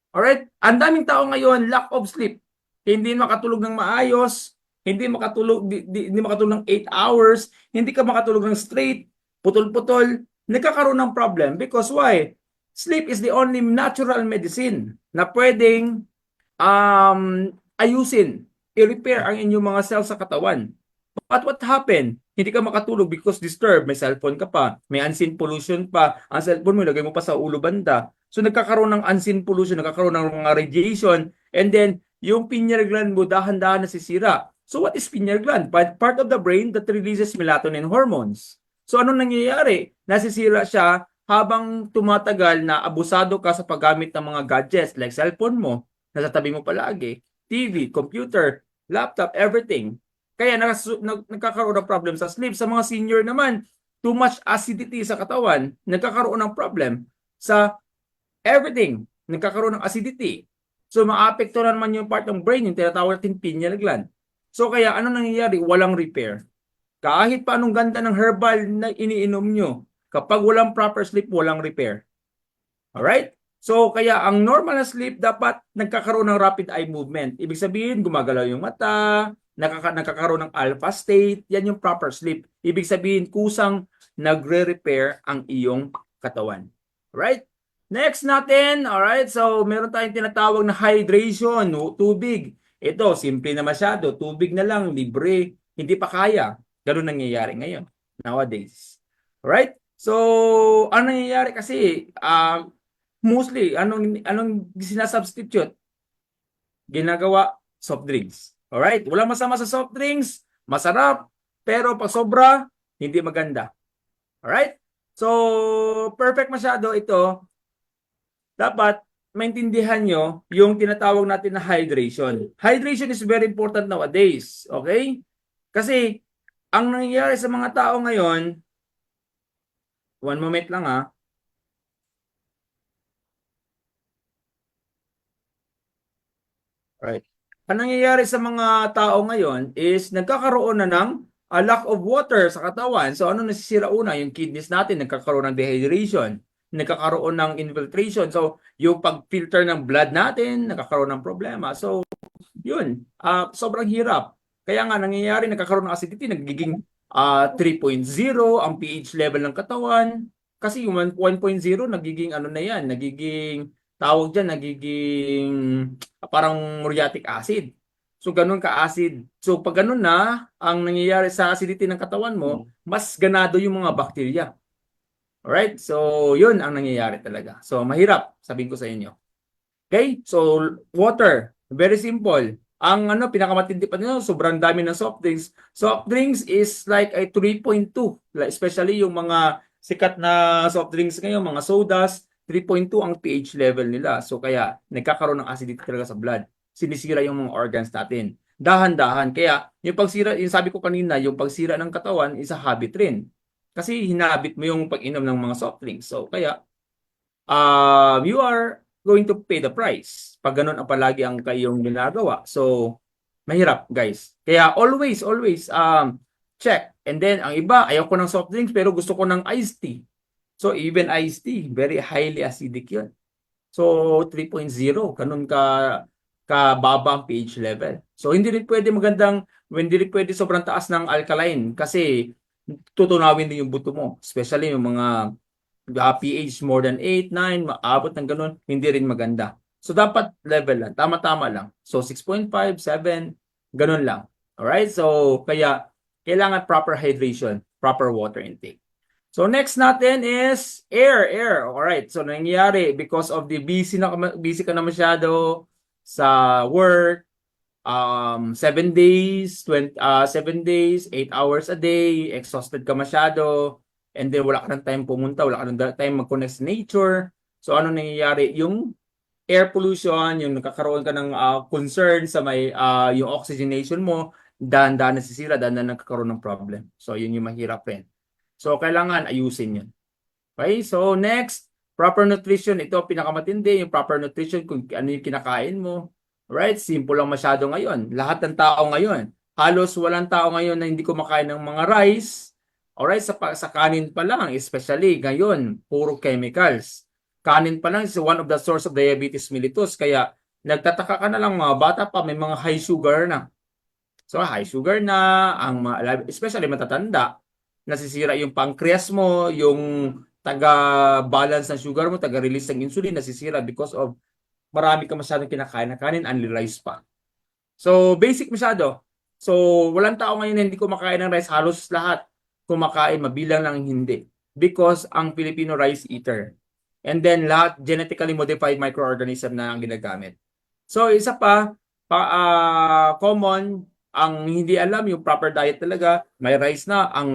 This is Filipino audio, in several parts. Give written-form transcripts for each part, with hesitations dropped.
Alright? Ang daming tao ngayon, lack of sleep. Hindi makatulog ng maayos, hindi makatulog ng 8 hours, hindi ka makatulog ng straight, putol-putol, nagkakaroon ng problem because why? Sleep is the only natural medicine na pwedeng ayusin, i-repair ang inyong mga cells sa katawan. But what happened? Hindi ka makatulog because disturbed, may cellphone ka pa, may unseen pollution pa, ang cellphone mo, lagay mo pa sa ulo banda. So nagkakaroon ng unseen pollution, nagkakaroon ng mga radiation, and then yung pineal gland mo dahan-dahan nasisira. So what is pineal gland? Part of the brain that releases melatonin hormones. So ano nangyayari? Nasisira siya habang tumatagal na abusado ka sa paggamit ng mga gadgets like cellphone mo, nasa tabi mo palagi, TV, computer, laptop, everything. Kaya nagkakaroon ng problem sa sleep. Sa mga senior naman, too much acidity sa katawan, nagkakaroon ng problem sa everything. Nagkakaroon ng acidity. So, maapekto na naman yung part ng brain, yung tinatawag natin pineal gland. So, kaya ano nangyayari? Walang repair. Kahit pa anong ganda ng herbal na iniinom nyo, kapag walang proper sleep, walang repair. Alright? So, kaya ang normal na sleep, dapat nagkakaroon ng rapid eye movement. Ibig sabihin, gumagalaw yung mata, nagkakaroon ng alpha state, yan yung proper sleep. Ibig sabihin, kusang nagre-repair ang iyong katawan. Alright? Next natin, alright, so meron tayong tinatawag na hydration, tubig. Ito, simple na masyado, tubig na lang, libre, hindi pa kaya. Ganun nangyayari ngayon, nowadays. Alright? So, ano nangyayari kasi, mostly, anong sinasubstitute? Ginagawa, soft drinks. Alright? Walang masama sa soft drinks, masarap, pero pag sobra, hindi maganda. Alright? So, perfect masyado ito. Dapat, maintindihan nyo yung tinatawag natin na hydration. Hydration is very important nowadays. Okay? Kasi, ang nangyayari sa mga tao ngayon, one moment lang ha. Right. Ang nangyayari sa mga tao ngayon is nagkakaroon na ng lack of water sa katawan. So ano nasisira una? Yung kidneys natin nagkakaroon ng dehydration, nagkakaroon ng infiltration. So yung pag-filter ng blood natin nagkakaroon ng problema. So yun, sobrang hirap. Kaya nga nangyayari nagkakaroon ng acidity, nagiging 3.0 ang pH level ng katawan. Kasi yung 1.0 nagiging ano na yan, nagiging tawag dyan, nagiging parang muriatic acid. So, ganun ka-acid. So, pag ganun na, ang nangyayari sa acidity ng katawan mo, mas ganado yung mga bakterya. Alright? So, yun ang nangyayari talaga. So, mahirap, sabihin ko sa inyo. Okay? So, water. Very simple. Ang pinakamatindi pa nyo, sobrang dami ng soft drinks. Soft drinks is like a 3.2. Especially yung mga sikat na soft drinks ngayon, mga sodas, 3.2 ang pH level nila. So, kaya nagkakaroon ng acidity talaga sa blood. Sinisira yung mga organs natin. Dahan-dahan. Kaya, yung pagsira, yung sabi ko kanina, yung pagsira ng katawan is a habit rin. Kasi hinabit mo yung pag-inom ng mga soft drinks. So, kaya, you are going to pay the price. Pag ganun ang palagi ang kayong ginagawa. So, mahirap, guys. Kaya always, check. And then, ang iba, ayaw ko ng soft drinks, pero gusto ko ng iced tea. So, even iced tea, very highly acidic yun. So, 3.0, ganun kababa ang pH level. So, hindi rin pwede sobrang taas ng alkaline kasi tutunawin din yung buto mo. Especially yung mga pH more than 8, 9, maabot ng ganun, hindi rin maganda. So, dapat level lang. Tama-tama lang. So, 6.5, 7, ganun lang. Alright? So, kaya, kailangan proper hydration, proper water intake. So, next natin is air. Alright. So, nangyayari because of the busy ka na masyado sa work, 7 days, 7 days, 8 hours a day, exhausted ka masyado, and then wala ka ng time pumunta, wala ka ng time mag-connect sa nature. So ano nangyayari? Yung air pollution, yung nagkakaroon ka ng concern sa yung oxygenation mo, dahan-dahan nasisira, dahan-dahan nagkakaroon ng problem. So yun yung mahirap rin. So kailangan ayusin yun. Okay? So next, proper nutrition. Ito pinakamatindi, yung proper nutrition, kung ano yung kinakain mo. Right? Simple lang masyado ngayon. Lahat ng tao ngayon, halos walang tao ngayon na hindi kumakain ng mga rice. Alright, sa kanin pa lang, especially ngayon, puro chemicals. Kanin pa lang is one of the source of diabetes mellitus. Kaya nagtataka ka na lang mga bata pa may mga high sugar na. So high sugar na, especially matatanda, nasisira yung pancreas mo, yung taga-balance ng sugar mo, taga-release ng insulin, nasisira because of marami ka masyadong kinakain na kanin, only rice pa. So basic masyado. So walang tao ngayon na hindi kumakain ng rice, halos lahat kumakain, mabilang lang hindi. Because ang Filipino rice eater. And then lahat genetically modified microorganism na ang ginagamit. So isa common ang hindi alam yung proper diet talaga, may rice na ang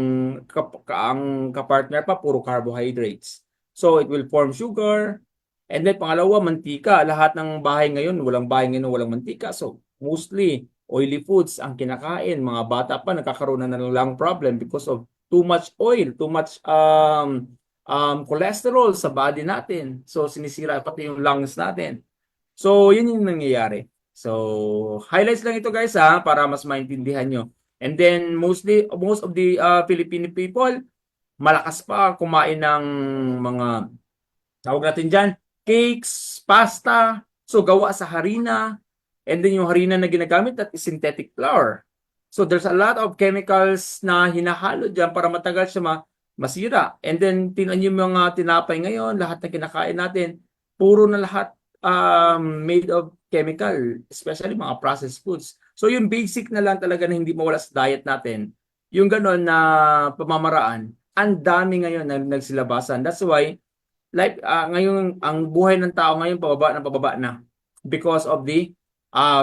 kapartner pa puro carbohydrates. So it will form sugar. And then pangalawa, mantika. Lahat ng bahay ngayon, walang bahay ngayon walang mantika. So mostly oily foods ang kinakain. Mga bata pa nagkakaroon na ng lung problem because of too much oil, too much cholesterol sa body natin. So sinisira pati yung lungs natin. So yun yung nangyayari. So highlights lang ito guys para mas maintindihan nyo. And then most of the Filipino people malakas pa kumain ng mga tawag natin dyan, cakes, pasta, so gawa sa harina, and then yung harina na ginagamit that is synthetic flour. So there's a lot of chemicals na hinahalo dyan para matagal siya masira. And then tingnan yung mga tinapay ngayon, lahat na kinakain natin, puro na lahat made of chemical, especially mga processed foods. So yung basic na lang talaga na hindi mawala sa diet natin, yung gano'n na pamamaraan, ang dami ngayon na nagsilabasan. That's why ngayon ang buhay ng tao ngayon pababa na because of the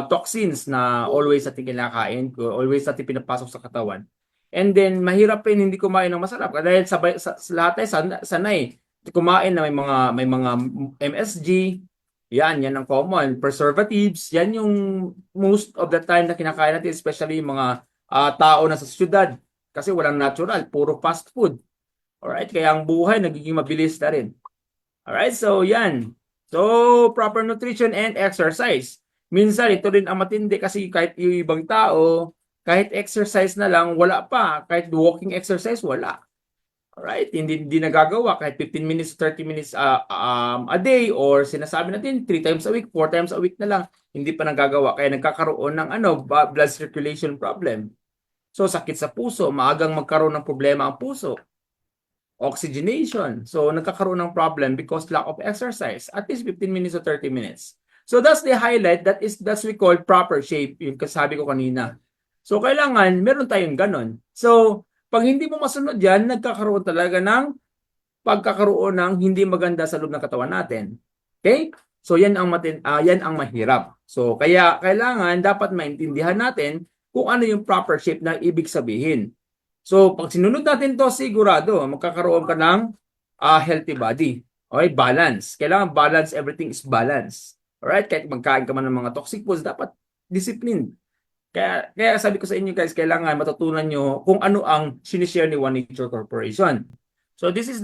toxins na always natin kinakain, always natin pinapasok sa katawan. And then mahirap rin hindi kumain ng masarap dahil sa lahat ay sanay kumain na may mga MSG, yan ang common, preservatives, yan yung most of the time na kinakain natin, especially yung mga tao na sa syudad kasi walang natural, puro fast food. Alright, kaya ang buhay nagiging mabilis na rin. Alright, so yan. So, proper nutrition and exercise. Minsan, ito rin ang matindi kasi kahit yung ibang tao, kahit exercise na lang, wala pa. Kahit walking exercise, wala. Alright, hindi nagagawa. Kahit 15 minutes, 30 minutes a day or sinasabi natin 3 times a week, 4 times a week na lang, hindi pa nagagawa. Kaya nagkakaroon ng blood circulation problem. So, sakit sa puso, maagang magkaroon ng problema ang puso. Oxygenation. So, nagkakaroon ng problem because lack of exercise. At least 15 minutes to 30 minutes. So, that's the highlight. That's we call proper shape. Yung kasabi ko kanina. So, kailangan, meron tayong ganon. So, pag hindi mo masunod yan, nagkakaroon talaga ng pagkakaroon ng hindi maganda sa loob ng katawan natin. Okay? So, yan ang mahirap. So, kaya kailangan dapat maintindihan natin kung ano yung proper shape na ibig sabihin. So, pag sinunod natin to, sigurado, magkakaroon ka ng healthy body. Okay, balance. Kailangan balance, everything is balance. Alright, kahit magkain ka man ng mga toxic foods, dapat discipline. Kaya sabi ko sa inyo guys, kailangan matutunan nyo kung ano ang sinishare ni One Nature Corporation. So, this is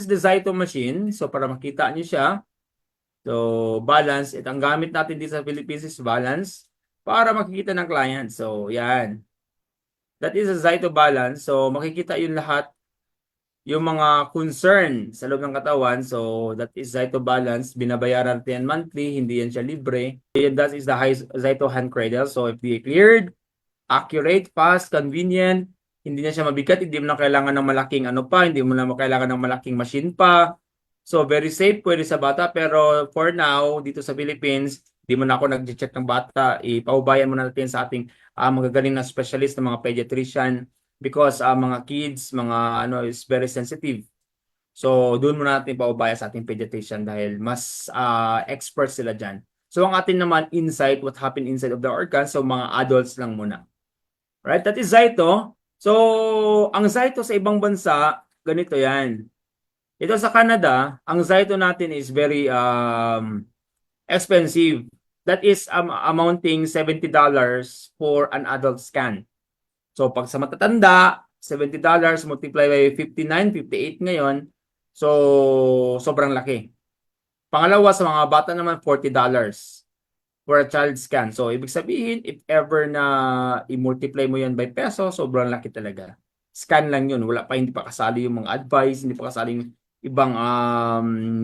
the Zyto machine. So, para makita nyo siya. So, balance. Ang gamit natin dito sa Philippines is balance para makikita ng client. So, yan. That is a Zyto balance. So, makikita yun lahat, yung mga concern sa loob ng katawan. So, that is Zyto balance. Binabayaran natin monthly, hindi yan siya libre. And that is the Zyto hand cradle. So, FDA cleared, accurate, fast, convenient. Hindi na siya mabigat, hindi mo na kailangan ng malaking hindi mo na kailangan ng malaking machine pa. So, very safe, pwede sa bata. Pero for now, dito sa Philippines, di mo na ako nag-check ng bata. Ipaubayan mo na natin sa ating magagaling na specialist na mga pediatrician because mga kids, is very sensitive. So, doon muna natin paubaya sa ating pediatrician dahil mas expert sila dyan. So, ang atin naman insight, what happened inside of the organ, so mga adults lang muna. Right? That is Zyto. So, ang Zyto sa ibang bansa, ganito yan. Ito sa Canada, ang Zyto natin is very expensive. That is amounting $70 for an adult scan. So, pag sa matatanda, $70 multiply by 59, 58 ngayon. So, sobrang laki. Pangalawa, sa mga bata naman, $40 for a child scan. So, ibig sabihin, if ever na i-multiply mo yan by peso, sobrang laki talaga. Scan lang yun. Hindi pa kasali yung mga advice, hindi pa kasali ibang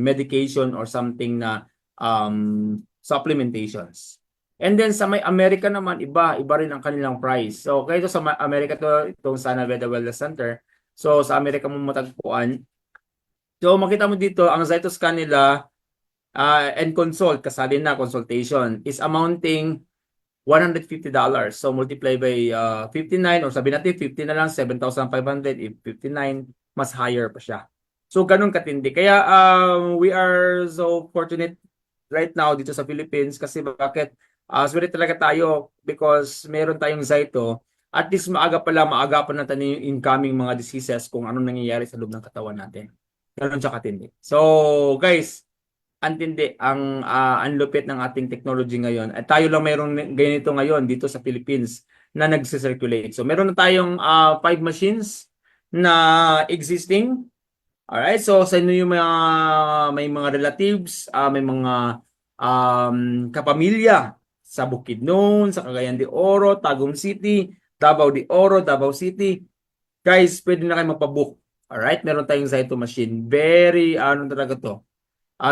medication or something na supplementations. And then sa may America naman, iba rin ang kanilang price. So kaya ito sa America to, itong Sana Veda Wellness Center. So sa America mo matagpuan. So makita mo dito, ang Zytoscan nila and consult, kasali na consultation, is amounting $150. So multiply by 59 or sabi natin 50 na lang, 7,500. If 59, mas higher pa siya. So ganun katindi. Kaya we are so fortunate right now dito sa Philippines kasi bakit? Swerte talaga tayo because meron tayong Zyto. At least maagapan natin yung incoming mga diseases kung anong nangyayari sa loob ng katawan natin. Ganun siya katindi. So guys, antindi ang lupit ng ating technology ngayon. At tayo lang mayroong ganito ngayon dito sa Philippines na nagse-circulate. So meron na tayong 5 machines na existing. Alright, so sa inyo yung may mga relatives, may mga kapamilya sa Bukidnon, sa Cagayan de Oro, Tagum City, Davao de Oro, Davao City. Guys, pwede na kayo magpabook. Alright, meron tayong Zyto machine. Very, talaga to.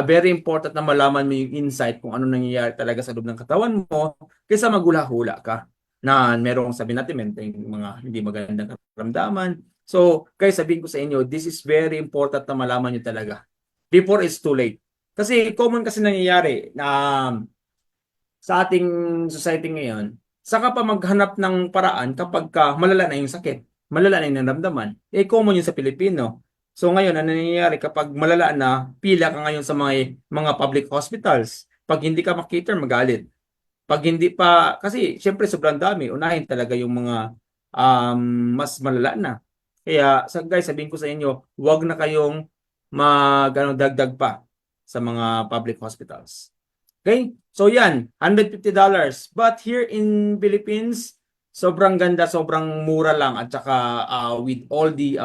Very important na malaman mo yung insight kung ano nangyayari talaga sa loob ng katawan mo kaysa magula-hula ka na merong sabi natin, may mga hindi magandang karamdaman. So, guys, sabihin ko sa inyo, this is very important na malaman nyo talaga. Before it's too late. Kasi common kasi nangyayari na sa ating society ngayon, saka pa maghanap ng paraan kapag malala na yung sakit, malala na yung naramdaman. Common yun sa Pilipino. So ngayon, ano nangyayari kapag malala na, pila ka ngayon sa mga public hospitals. Pag hindi ka makita, magalit. Pag hindi pa, kasi syempre sobrang dami, unahin talaga yung mga mas malala na. Kaya guys, sabihin ko sa inyo, huwag na kayong dagdag pa sa mga public hospitals. Okay? So yan, $150. But here in Philippines, sobrang ganda, sobrang mura lang at saka with all the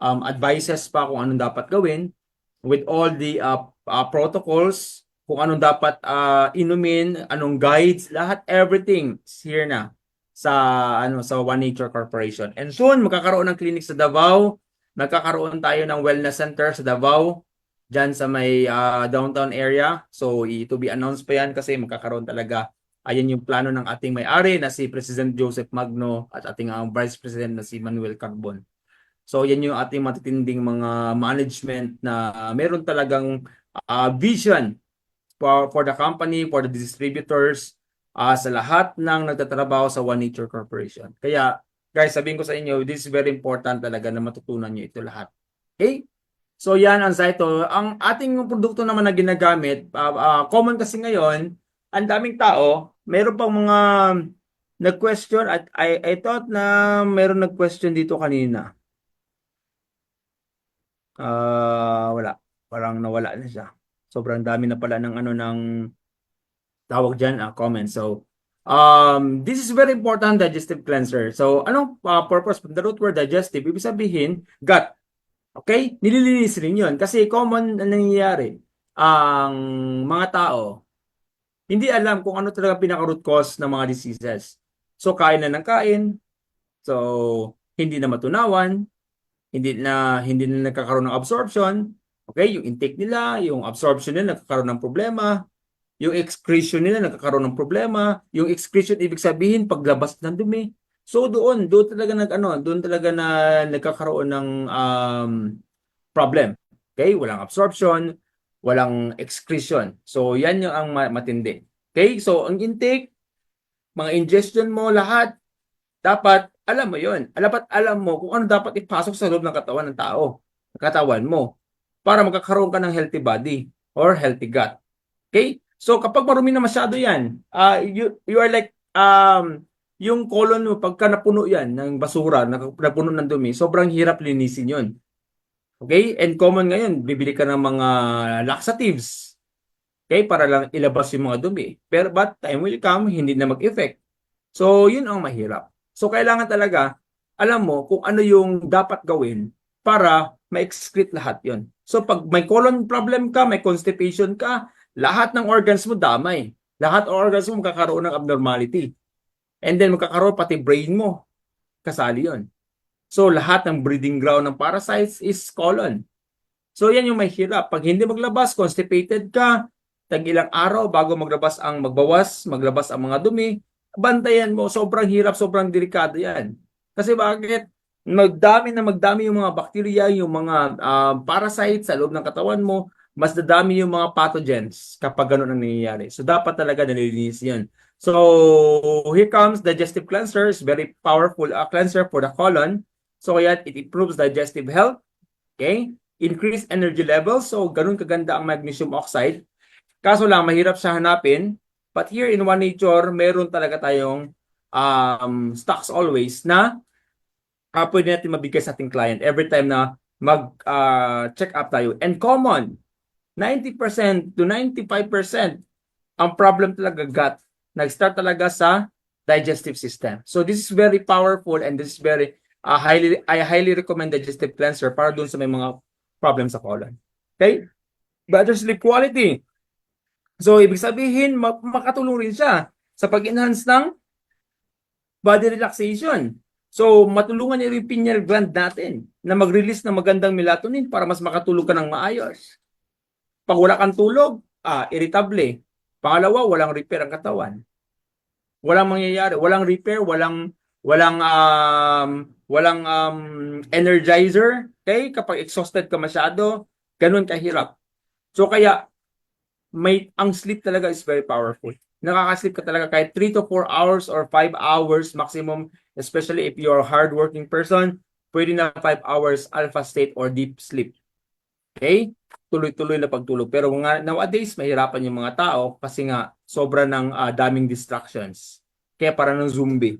advices pa kung anong dapat gawin, with all the protocols, kung anong dapat inumin, anong guides, lahat, everything is here na sa One Nature Corporation. And soon magkakaroon ng clinic sa Davao, magkakaroon tayo ng wellness center sa Davao, dyan sa may downtown area. So to be announced pa yan kasi magkakaroon talaga. Ayan yung plano ng ating may-ari na si President Joseph Magno at ating Vice President na si Manuel Carbon. So yan yung ating matitinding mga management na meron talagang vision for the company, for the distributors, sa lahat ng nagtatrabaho sa One Nature Corporation. Kaya guys, sabihin ko sa inyo, this is very important talaga na matutunan nyo ito lahat. Okay? So yan ang Zyto. Ang ating produkto naman na ginagamit, common kasi ngayon, ang daming tao, meron pang mga nag-question at I thought na meron nag-question dito kanina. Wala. Parang nawala na siya. Sobrang dami na pala ng tawag dyan, comment. So, this is very important digestive cleanser. So, anong purpose? The root word digestive, ibig sabihin, gut. Okay? Nililinis rin yun. Kasi common na nangyayari, ang mga tao, hindi alam kung ano talaga pinaka-root cause ng mga diseases. So, kain na ng kain. So, hindi na matunawan. Hindi na nagkakaroon ng absorption. Okay? Yung intake nila, yung absorption nila nagkakaroon ng problema. Yung excretion nila nagkakaroon ng problema. Yung excretion, ibig sabihin, paglabas ng dumi. So doon talaga doon talaga na nagkakaroon ng problem. Okay? Walang absorption, walang excretion. So yan yung ang matindi. Okay? So ang intake, mga ingestion mo, lahat, dapat alam mo yun. Dapat alam mo kung ano dapat ipasok sa loob ng katawan ng tao. Katawan mo. Para magkakaroon ka ng healthy body or healthy gut. Okay? So kapag marumi na masyado yan, you are like, yung colon mo, pagka napuno yan ng basura, napuno ng dumi, sobrang hirap linisin yun. Okay? And common ngayon, bibili ka ng mga laxatives. Okay? Para lang ilabas yung mga dumi. But time will come, hindi na mag-effect. So, yun ang mahirap. So, kailangan talaga, alam mo kung ano yung dapat gawin para ma-excrete lahat yon. So, pag may colon problem ka, may constipation ka, lahat ng organs mo damay. Lahat ng organs mo magkakaroon ng abnormality. And then magkakaroon pati brain mo. Kasali yon. So lahat ng breeding ground ng parasites is colon. So yan yung may hirap. Pag hindi maglabas, constipated ka, tag ilang araw bago maglabas ang mga dumi, bantayan mo, sobrang hirap, sobrang delikado yan. Kasi bakit? Magdami yung mga bacteria, yung mga parasites sa loob ng katawan mo, mas dadami yung mga pathogens kapag ganun ang nangyayari. So dapat talaga nalilinis yun. So here comes digestive cleanser, is very powerful cleanser for the colon. So kaya it improves digestive health, okay? Increase energy levels. So ganun kaganda ang magnesium oxide. Kaso lang mahirap siya hanapin. But here in One Nature, meron talaga tayong stocks always na pwede natin mabigay sa ating client every time na mag-check up tayo. And common, 90% to 95% ang problem talaga gut. Nag-start talaga sa digestive system. So this is very powerful and this is very I highly recommend digestive cleanser para dun sa may mga problems sa colon. Okay? Better sleep quality. So ibig sabihin makatulong rin siya sa pag-enhance ng body relaxation. So, matulungan niya yung pineal gland natin na mag-release ng magandang melatonin para mas makatulog ka ng maayos. Pag wala kang tulog, irritable. Pangalawa, walang repair ang katawan. Walang mangyayari, walang repair, walang energizer. Okay? Kapag exhausted ka masyado, ganun kahirap. So, kaya ang sleep talaga is very powerful. Nakaka-sleep ka talaga kahit 3 to 4 hours or 5 hours maximum, especially if you're a hardworking person, pwede na 5 hours alpha state or deep sleep. Okay? Tuloy-tuloy na pagtulog. Pero nowadays, mahirapan yung mga tao kasi nga sobra ng daming distractions. Kaya para ng zombie.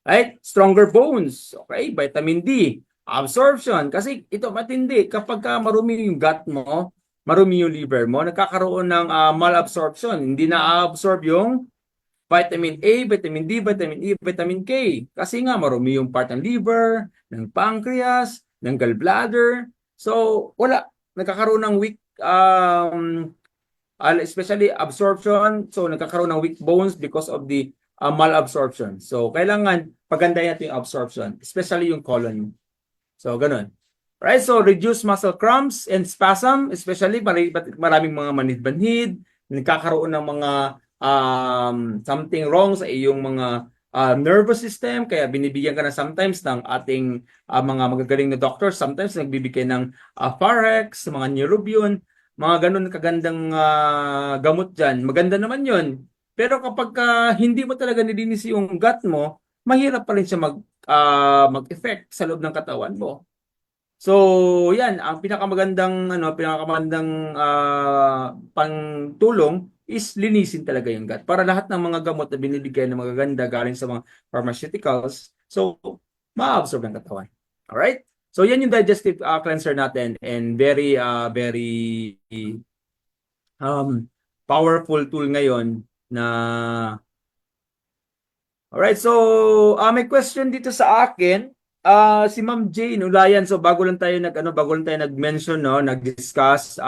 Right? Stronger bones. Okay? Vitamin D. Absorption. Kasi ito matindi. Kapag marumi yung gut mo, marumi yung liver mo, nagkakaroon ng malabsorption. Hindi na-absorb yung vitamin A, vitamin D, vitamin E, vitamin K. Kasi nga marumi yung part ng liver, ng pancreas, ng gallbladder. So, wala. Nagkakaroon ng weak, especially absorption. So, nagkakaroon ng weak bones because of the malabsorption. So, kailangan pagandahin natin yung absorption, especially yung colon. So, ganun. Right? So, reduce muscle cramps and spasm, especially maraming mga manhid-banhid, nagkakaroon ng mga something wrong sa iyong mga nervous system, kaya binibigyan ka na sometimes ng ating mga magagaling na doctors, sometimes nagbibigay ng Parex, mga Neurobion, mga ganun kagandang gamot dyan. Maganda naman yun. Pero kapag hindi mo talaga nilinis yung gut mo, mahirap pa rin siya mag-effect sa loob ng katawan mo. So, yan, ang pinakamagandang pangtulong is linisin talaga yung gut. Para lahat ng mga gamot na binibigay na magaganda galing sa mga pharmaceuticals, so, ma-absorb ng katawan. Alright? So, yan yung digestive cleanser natin and very powerful tool ngayon na alright, so may question dito sa akin. Si Ma'am Jane Ulayan, so bago lang tayo nag-mention no, nag-discuss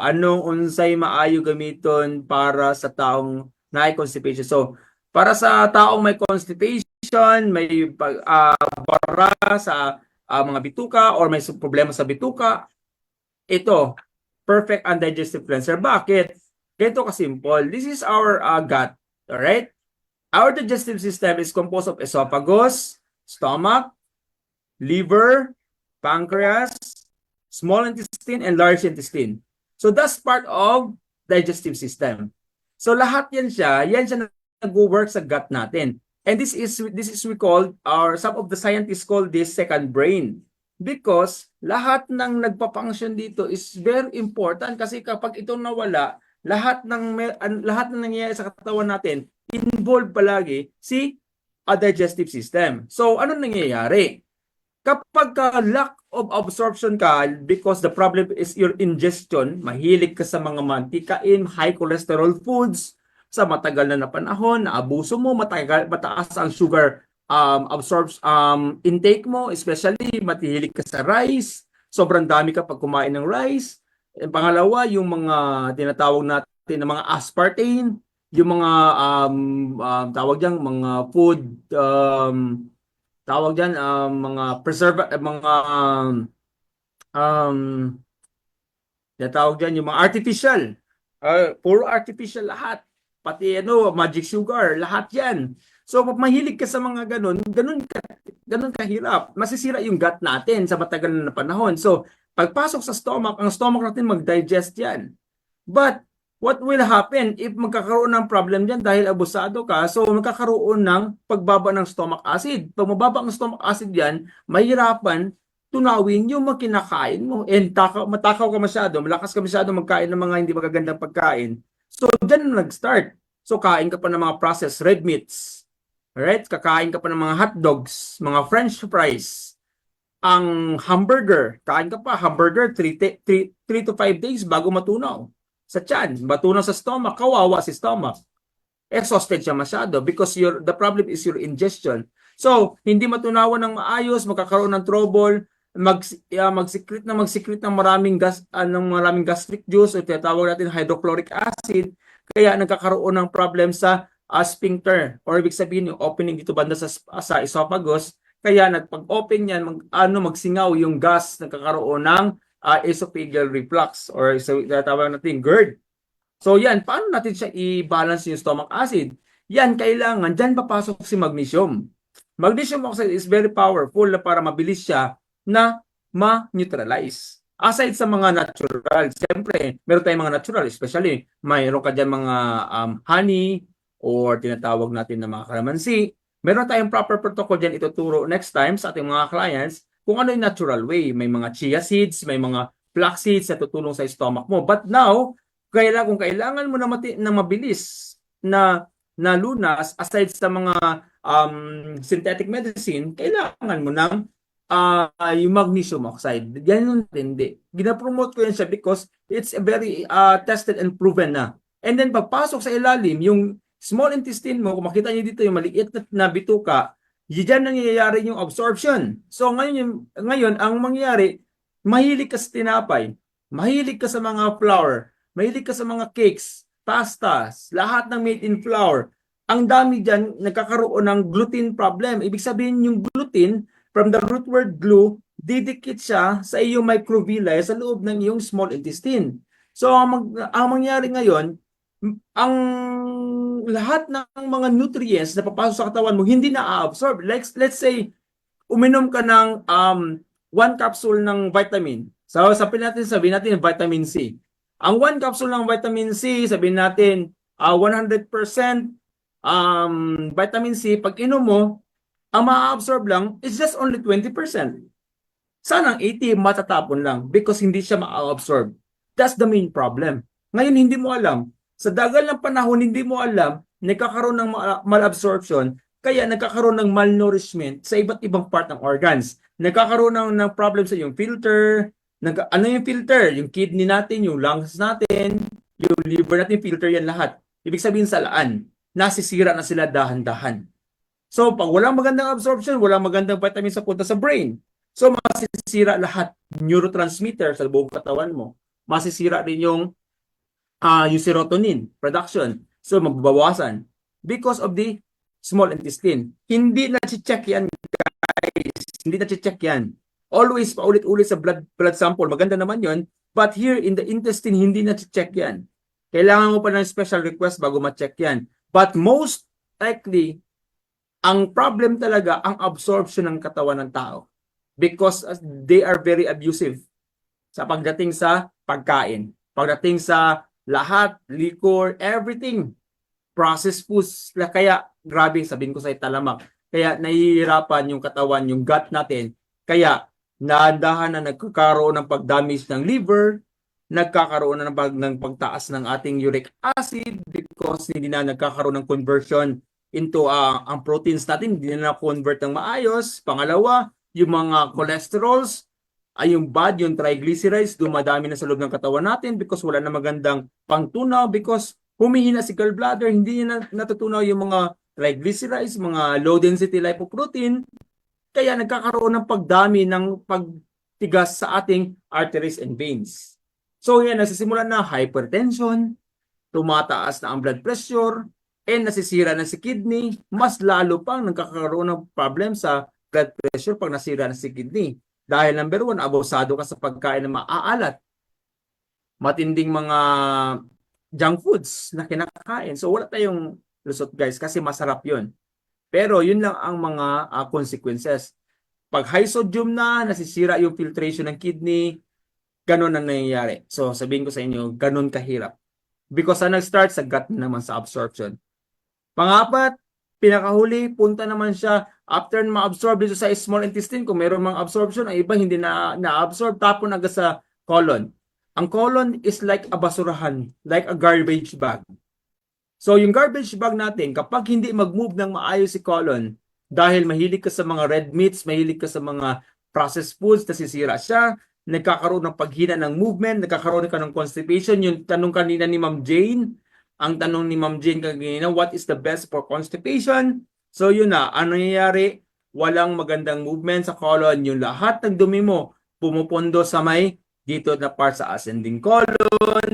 anong unsay maayo gamiton para sa taong naay constipation. So, para sa taong may constipation, may bara sa mga bituka or may problema sa bituka, ito, perfect undigestive cleanser. Bakit? Ganito ka-simple. This is our gut, alright? Our digestive system is composed of esophagus, stomach, liver, pancreas, small intestine, and large intestine. So that's part of digestive system. So lahat yan siya nag-work sa gut natin. And this is we call, or some of the scientists call this second brain. Because lahat ng nagpa-function dito is very important kasi kapag ito nawala, lahat ng nangyayari sa katawan natin involved palagi si digestive system. So ano nangyayari? Kapag lack of absorption ka because the problem is your ingestion, mahilig ka sa mga mantikain, high cholesterol foods, sa matagal na panahon, naabuso mo, mataas ang sugar intake mo, especially matihilig ka sa rice, sobrang dami ka pag kumain ng rice. Pangalawa, yung mga tinatawag natin na mga aspartame, yung mga tawag diyan mga food tawag diyan mga preserve mga um, Tinatawag dyan yung mga artificial. Puro artificial lahat. Pati magic sugar, lahat yan. So, mahilig ka sa mga ganun kahirap. Masisira yung gut natin sa matagal na panahon. So, pagpasok sa stomach, ang stomach natin mag-digest yan. But, what will happen if magkakaroon ng problem dyan dahil abusado ka? So, magkakaroon ng pagbaba ng stomach acid. Pag mababa ang stomach acid yan, mahirapan tunawin yung mga kinakain mo. And matakaw ka masyado, malakas ka masyado magkain ng mga hindi magagandang pagkain. So, dyan nag-start. So, kain ka pa ng mga processed red meats. Alright? Kakain ka pa ng mga hotdogs, mga french fries, ang hamburger. Kain ka pa, hamburger 3 to 5 days bago matunaw sa tiyan. Matunaw sa stomach, kawawa si stomach. Exhausted siya masyado because the problem is your ingestion. So, hindi matunawan ng maayos, magkakaroon ng trouble, magsikrit ng maraming gastric juice o tinatawag natin hydrochloric acid, kaya nagkakaroon ng problem sa sphincter, or ibig sabihin yung opening dito banda sa esophagus, kaya pag-open yan, magsingaw yung gas, nagkakaroon ng esophageal reflux or tinatawag natin GERD. So yan, paano natin siya i-balance yung stomach acid? Yan, kailangan, dyan papasok si magnesium. Magnesium oxide is very powerful na para mabilis siya na ma-neutralize. Aside sa mga natural, siyempre, meron tayong mga natural, especially, mayroon ka dyan mga honey or tinatawag natin na mga kalamansi. Meron tayong proper protocol dyan ituturo next time sa ating mga clients kung ano yung natural way. May mga chia seeds, may mga flax seeds na tutulong sa stomach mo. But now, kung kailangan mo na mabilis na lunas, aside sa mga synthetic medicine, kailangan mo ng yung magnesium oxide. Yan yung hindi. Ginapromote ko yan siya because it's a very tested and proven na. And then pagpasok sa ilalim, yung small intestine mo, kung makita niyo dito yung maliit na bituka, diyan nangyayari yung absorption. So ngayon ang mangyayari, mahilig ka sa tinapay, mahilig ka sa mga flour, mahilig ka sa mga cakes, pastas, lahat ng made in flour. Ang dami dyan, nagkakaroon ng gluten problem. Ibig sabihin yung gluten, from the root word glue, didikit siya sa iyong microvilli sa loob ng iyong small intestine. So, ang mangyari ngayon, ang lahat ng mga nutrients na papasok sa katawan mo, hindi na-absorb. Let's say, uminom ka ng 1 capsule ng vitamin. So, sabihin natin vitamin C. Ang 1 capsule ng vitamin C, sabihin natin 100% vitamin C, pag inom mo, ang ma-absorb lang is just only 20%. Sana ang 80 matatapon lang because hindi siya ma-absorb. That's the main problem. Ngayon, hindi mo alam. Sa dagal ng panahon, hindi mo alam, nagkakaroon ng malabsorption, kaya nagkakaroon ng malnourishment sa iba't ibang part ng organs. Nagkakaroon ng problem sa yung filter. Ano yung filter? Yung kidney natin, yung lungs natin, yung liver natin, filter yan lahat. Ibig sabihin sa laan, nasisira na sila dahan-dahan. So, pag walang magandang absorption, walang magandang vitamin sa punta sa brain. So, masisira lahat. Neurotransmitter sa buong katawan mo. Masisira din yung serotonin production. So, mababawasan. Because of the small intestine. Hindi na-check yan, guys. Hindi na-check yan. Always paulit-ulit sa blood sample. Maganda naman yon. But here in the intestine, hindi na-check yan. Kailangan mo pa ng special request bago ma-check yan. But most likely, ang problem talaga, ang absorption ng katawan ng tao. Because they are very abusive sa pagdating sa pagkain. Pagdating sa lahat, liquor, everything. Processed foods. Kaya, grabe, sabihin ko sa talamak. Kaya, nahihirapan yung katawan, yung gut natin. Kaya, naandahan na nagkakaroon ng pag-damage ng liver, nagkakaroon na ng pagtaas ng ating uric acid because hindi na nagkakaroon ng conversion into ang proteins natin, hindi na convert ng maayos. Pangalawa, yung mga cholesterols, yung yung triglycerides, dumadami na sa loob ng katawan natin because wala na magandang pangtunaw because humihina si gallbladder, hindi na natutunaw yung mga triglycerides, mga low density lipoprotein, kaya nagkakaroon ng pagdami ng pagtigas sa ating arteries and veins. So yan, nagsisimula na hypertension, tumataas na ang blood pressure, and nasisira na si kidney, mas lalo pang nagkakaroon ng problem sa blood pressure pag nasira na si kidney. Dahil number 1, abusado ka sa pagkain na maaalat. matinding mga junk foods na kinakain. So wala tayong lusot guys kasi masarap yun. Pero yun lang ang mga consequences. Pag high sodium na, nasisira yung filtration ng kidney, ganun ang nangyayari. So sabihin ko sa inyo, ganun kahirap. Because nag-start sa gut naman sa absorption. Pangapat, pinakahuli, punta naman siya after ma-absorb dito sa small intestine. Kung meron mga absorption, ang iba hindi na-absorb, tapon agad sa colon. Ang colon is like a basurahan, like a garbage bag. So yung garbage bag natin, kapag hindi mag-move ng maayos si colon, dahil mahilig ka sa mga red meats, mahilig ka sa mga processed foods, nasisira siya, nagkakaroon ng paghina ng movement, nagkakaroon ka ng constipation. Yung tanong kanina ni Ma'am Jane, ang tanong ni Ma'am Jane kanina, what is the best for constipation? So yun na, ano nangyayari? Walang magandang movement sa colon. Yung lahat ng dumi mo, pumupondo sa may dito na part sa ascending colon,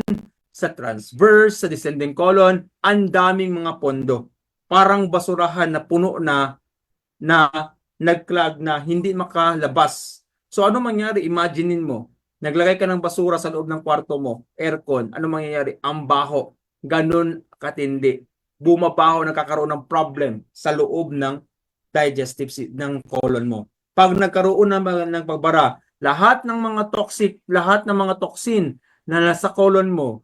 sa transverse, sa descending colon, ang daming mga pondo. Parang basurahan na puno na nagclog na hindi makalabas. So ano mangyari? Imaginein mo, naglagay ka ng basura sa loob ng kwarto mo, aircon, ano mangyayari? Ang baho. Ganun katindi. Bumabaho, nagkakaroon ng problem sa loob ng digestive ng colon mo. Pag nagkaroon ng pagbara, lahat ng mga toxic, lahat ng mga toxin na nasa colon mo,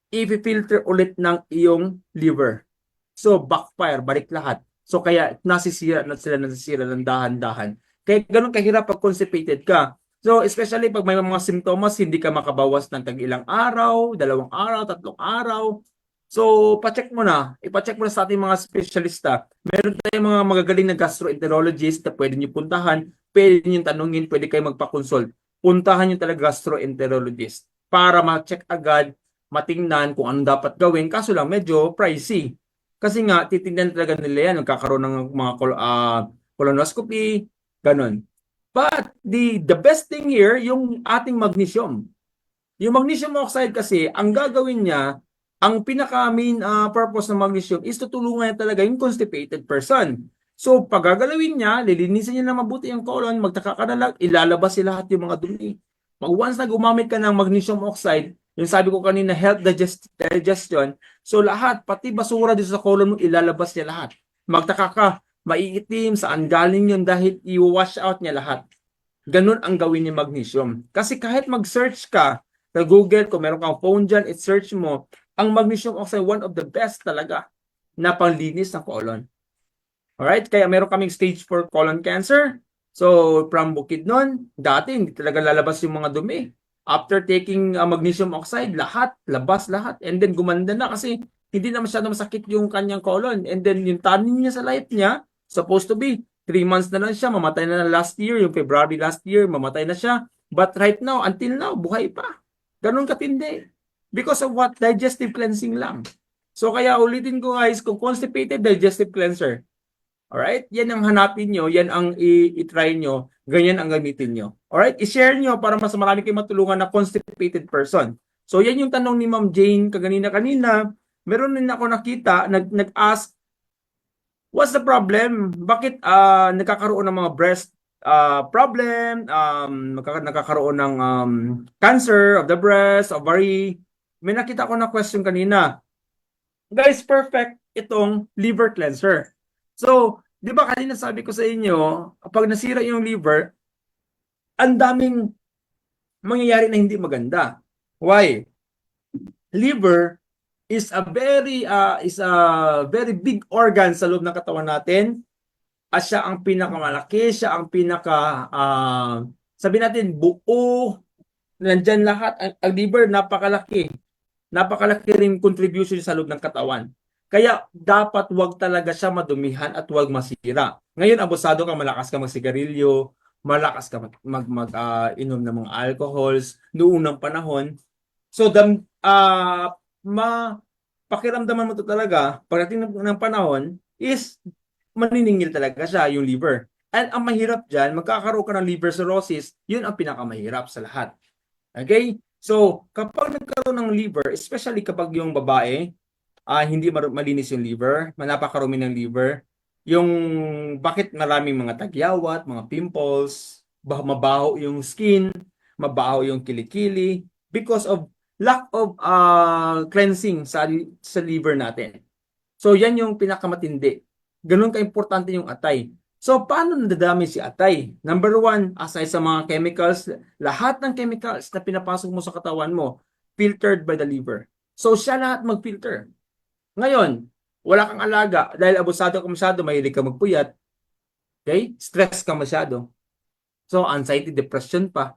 i-filter ulit ng iyong liver. So, backfire, balik lahat. So, kaya nasisira ng dahan-dahan. Kaya ganun kahirap pag constipated ka. So, especially pag may mga simptomas, hindi ka makabawas ng tag-ilang araw, 2 araw, 3 araw. So, pacheck mo na. Ipacheck mo na sa ating mga specialista. Meron tayong mga magagaling na gastroenterologist na pwede nyo puntahan. Pwede nyo tanungin, pwede kayo magpa-consult. Puntahan nyo talaga gastroenterologist para ma-check agad, matingnan kung ano dapat gawin. Kaso lang, medyo pricey. Kasi nga, titignan talaga nila yan. Nagkakaroon ng mga colonoscopy, ganun. But the best thing here, yung ating magnesium. Yung magnesium oxide kasi, ang gagawin niya, ang pinaka-main purpose ng magnesium is tutulungan niya talaga yung constipated person. So, pagagalawin niya, lilinisin niya na mabuti yung colon, magtaka ka na lang, ilalabas niya lahat yung mga dumi. Once na gumamit ka ng magnesium oxide, yung sabi ko kanina, health digestion, so lahat, pati basura dito sa colon mo, ilalabas niya lahat. Magtaka ka, maiitim, saan galing yun dahil i-wash out niya lahat. Ganun ang gawin ni magnesium. Kasi kahit mag-search ka sa Google, kung meron kang phone dyan, i-search mo, ang magnesium oxide, one of the best talaga na panglinis ng colon. Alright? Kaya meron kaming stage 4 colon cancer. So, from Bukidnon, dati hindi talaga lalabas yung mga dumi. After taking magnesium oxide, lahat, labas lahat. And then gumanda na kasi hindi na masyado masakit yung kanyang colon. And then yung tanin niya sa life niya, supposed to be 3 months na lang siya, mamatay na last year, yung February last year, mamatay na siya. But right now, until now, buhay pa. Ganun katindi. Because of what? Digestive cleansing lang. So kaya ulitin ko guys, kung constipated, digestive cleanser. Alright? Yan ang hanapin nyo, yan ang i-try nyo, ganyan ang gamitin nyo. Alright? I-share nyo para mas marami kayong matulungan na constipated person. So yan yung tanong ni Ma'am Jane kanina. Meron din ako nakita, nag-ask, what's the problem? Bakit nagkakaroon ng mga breast problem, nagkakaroon ng cancer of the breast, ovary? May nakita ko na question kanina. Guys, perfect itong liver cleanser. So, di ba kanina sabi ko sa inyo, pag nasira yung liver, ang daming mangyayari na hindi maganda. Why? Liver is a very big organ sa loob ng katawan natin. At siya ang pinakamalaki, siya ang sabi natin, buo, nandyan lahat. Ang liver, napakalaki. Napakalaki rin contribution sa loob ng katawan. Kaya dapat wag talaga siya madumihan at wag masira. Ngayon, abusado ka, malakas ka magsigarilyo, malakas ka inom ng mga alcohols noong ng panahon. So, pakiramdaman mo to talaga, pagdating ng panahon, is maniningil talaga siya, yung liver. And ang mahirap dyan, magkakaroon ka ng liver cirrhosis, yun ang pinakamahirap sa lahat. Okay? So, kapag nagkaroon ng liver, especially kapag yung babae, hindi malinis yung liver, napakarumi ng liver, yung bakit maraming mga tagyawat, mga pimples, mabaho yung skin, mabaho yung kilikili, because of lack of cleansing sa liver natin. So yan yung pinakamatindi. Ganun ka-importante yung atay. So paano nadadami si atay? Number one, aside sa mga chemicals, lahat ng chemicals na pinapasok mo sa katawan mo, filtered by the liver. So siya lahat mag-filter. Ngayon, wala kang alaga dahil abusado ka masyado, mahilig ka magpuyat, okay? Stress ka masyado. So anxiety, depression pa.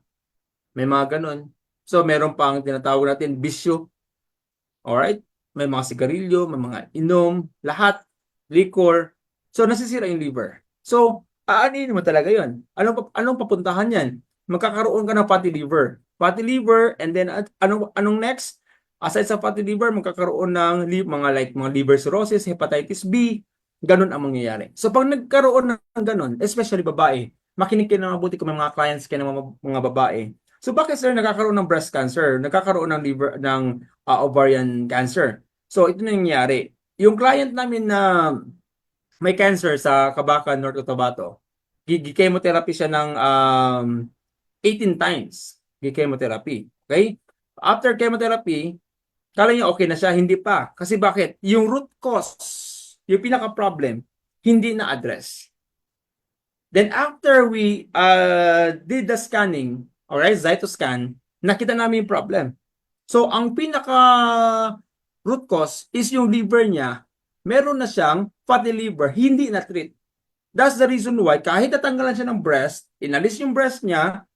May mga ganun. So meron pang tinatawag natin bisyo. Alright? May mga sigarilyo, may mga inom, lahat, liquor. So, nasisira yung liver. So, aanin mo talaga yon. Anong papuntahan yan? Magkakaroon ka ng fatty liver. Fatty liver, and then anong next? Aside sa fatty liver, magkakaroon ng mga liver cirrhosis, hepatitis B, ganun ang mangyayari. So, pag nagkaroon ng ganun, especially babae, makinig kayo na mabuti kung may mga clients kayo ng mga babae. So, bakit sir nagkakaroon ng breast cancer? Nagkakaroon ng liver, ng ovarian cancer. So, ito na nangyayari. Yung client namin na may cancer sa Cabacan, North Cotabato, chemotherapy siya ng 18 times. Chemotherapy. Okay? After chemotherapy, kala niya okay na siya, hindi pa. Kasi bakit? Yung root cause, yung pinaka-problem, hindi na-address. Then after we did the scanning, alright, Cytoscan, nakita namin yung problem. So, ang pinaka root cause is yung liver niya, meron na siyang fatty liver, hindi na-treat. That's the reason why, kahit natanggalan siya ng breast, inalis yung breast niya,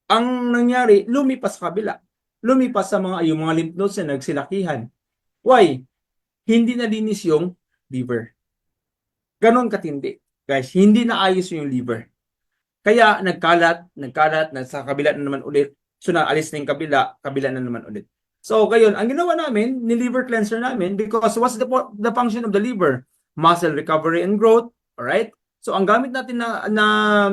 ang nangyari, lumipas sa kabila. Lumipas sa yung mga lymph nodes na nagsilakihan. Why? Hindi nalinis yung liver. Ganon katindi. Guys, hindi naayos yung liver. Kaya nagkalat, sa kabila na naman ulit. So naalis na yung kabila na naman ulit. So ngayon, ang ginawa namin, ni liver cleanser namin, because what's the function of the liver? Muscle recovery and growth, alright? So ang gamit natin na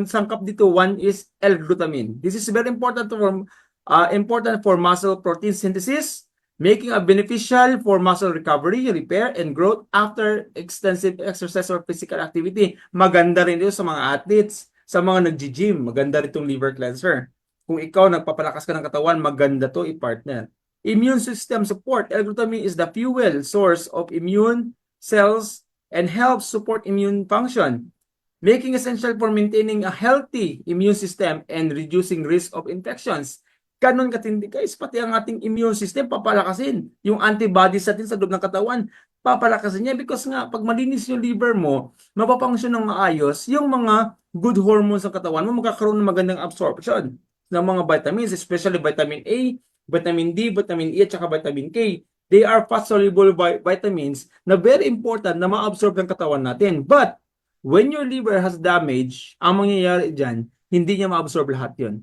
sangkap dito, one is L-glutamine. This is very important for muscle protein synthesis, making a beneficial for muscle recovery, repair, and growth after extensive exercise or physical activity. Maganda rin ito sa mga athletes, sa mga nag-gym, maganda rin itong liver cleanser. Kung ikaw nagpapalakas ka ng katawan, maganda to i-partner. Immune system support. L-glutamine is the fuel source of immune cells and helps support immune function, making essential for maintaining a healthy immune system and reducing risk of infections. Ganon katindi guys, pati ang ating immune system papalakasin. Yung antibodies natin sa loob ng katawan, papalakasin niya because nga, pag malinis yung liver mo, mapapangsyon ng maayos, yung mga good hormones ng katawan mo, magkakaroon ng magandang absorption ng mga vitamins, especially vitamin A, vitamin D, vitamin E, at saka vitamin K. They are fat-soluble vitamins na very important na ma-absorb ng katawan natin. But, when your liver has damage, ang mangyayari dyan, hindi niya ma-absorb lahat yun.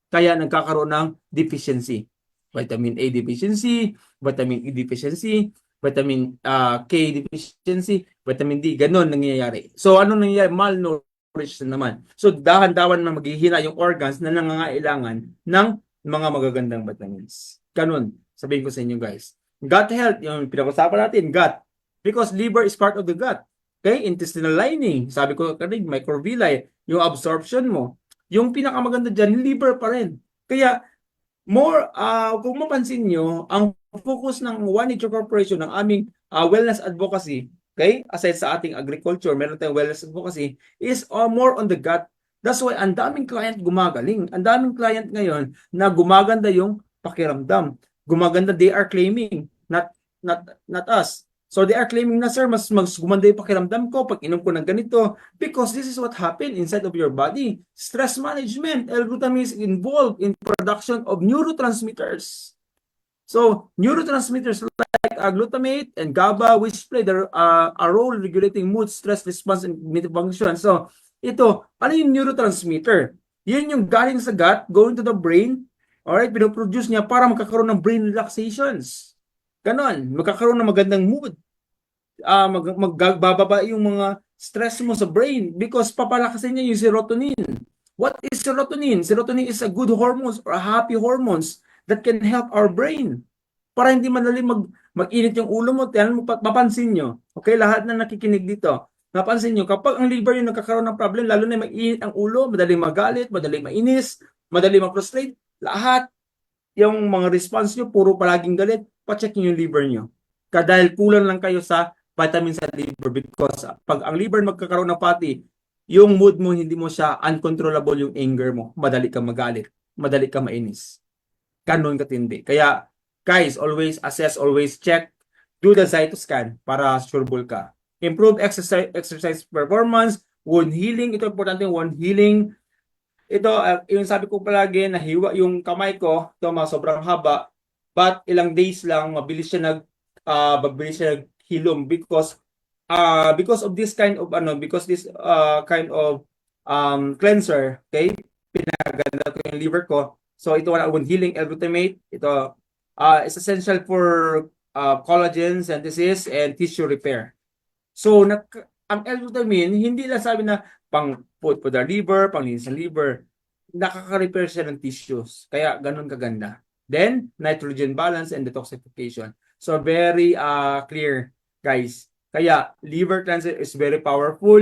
Kaya nagkakaroon ng deficiency. Vitamin A deficiency, vitamin E deficiency, vitamin K deficiency, vitamin D, ganun nangyayari. So, ano nangyayari? Malnourished naman. So, dahan-dahan na maghihina yung organs na nangangailangan ng mga magagandang vitamins. Ganun, sabihin ko sa inyo guys. Gut health, yung pinag-usapan natin, gut. Because liver is part of the gut. Okay, intestinal lining, sabi ko kanina, microvilli, yung absorption mo. Yung pinakamaganda dyan, liver pa rin. Kaya, kung mapansin nyo, ang focus ng One Nature Corporation, ng aming wellness advocacy, okay, aside sa ating agriculture, meron tayong wellness advocacy, is more on the gut. That's why ang daming client gumagaling. Ang daming client ngayon na gumaganda yung pakiramdam. Gumaganda, they are claiming, not us. So they are claiming na, sir, mas gumanda yung pakiramdam ko pag inom ko ng ganito because this is what happened inside of your body. Stress management, L-glutamine is involved in production of neurotransmitters. So neurotransmitters like glutamate and GABA, which play a role regulating mood, stress response, and cognitive function. So ito, ano yung neurotransmitter? Yun yung galing sa gut, going to the brain, alright, pinoproduce niya para magkakaroon ng brain relaxations. Ganon, magkakaroon ng magandang mood. Magbababa yung mga stress mo sa brain because papalakasin niya yung serotonin. What is serotonin? Serotonin is a good hormones or a happy hormones that can help our brain. Para hindi madali mag-init yung ulo mo. Tiyan mo, mapansin nyo. Okay, lahat na nakikinig dito. Napansin nyo, kapag ang liver yung nagkakaroon ng problem, lalo na mag-init ang ulo, madaling magalit, madaling mainis, madaling mag-frustrate, lahat yung mga response nyo, puro palaging galit, pa-check nyo yung liver nyo. Dahil kulang lang kayo sa vitamin sa liver because pag ang liver magkakaroon ng fatty, yung mood mo, hindi mo siya uncontrollable yung anger mo. Madali kang magalit. Madali kang mainis. Ganun katindi. Kaya, guys, always assess, always check. Do the cytoscan para sureball ka. Improve exercise performance, wound healing. Ito importante yung wound healing. Ito, yung sabi ko palagi, nahiwa yung kamay ko. Ito, sobrang haba. But ilang days lang, mabilis siya naghilom because of this kind of because this kind of cleanser, okay? Pinaganda ko yung liver ko. So ito wala wound healing L-glutamate. Ito is essential for collagen synthesis and tissue repair. So ang L-glutamine hindi lang sabi na pang food for the liver, panglinis ng liver. Nakaka-repair siya ng tissues. Kaya ganun kaganda. Then nitrogen balance and detoxification. So very clear, guys. Kaya liver cleanser is very powerful.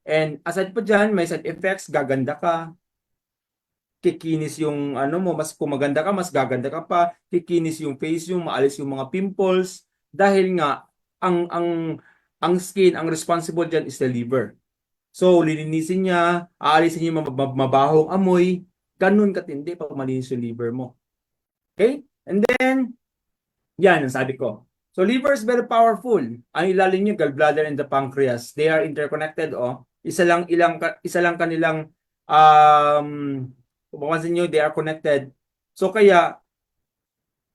And aside pa dyan, may side effects, gaganda ka, kikinis yung mo, mas kung maganda ka, mas gaganda ka pa, kikinis yung face yung maalis yung mga pimples, dahil nga, ang skin, ang responsible dyan is the liver. So, lilinisin niya, aalisin niya yung mabahong amoy, ganun katindi pag malinis yung liver mo. Okay? And then, yan ang sabi ko. So, liver is very powerful. Ang ilalim niya, gallbladder and the pancreas. They are interconnected, Isa lang kanilang kung mapansin nyo, they are connected. So, kaya,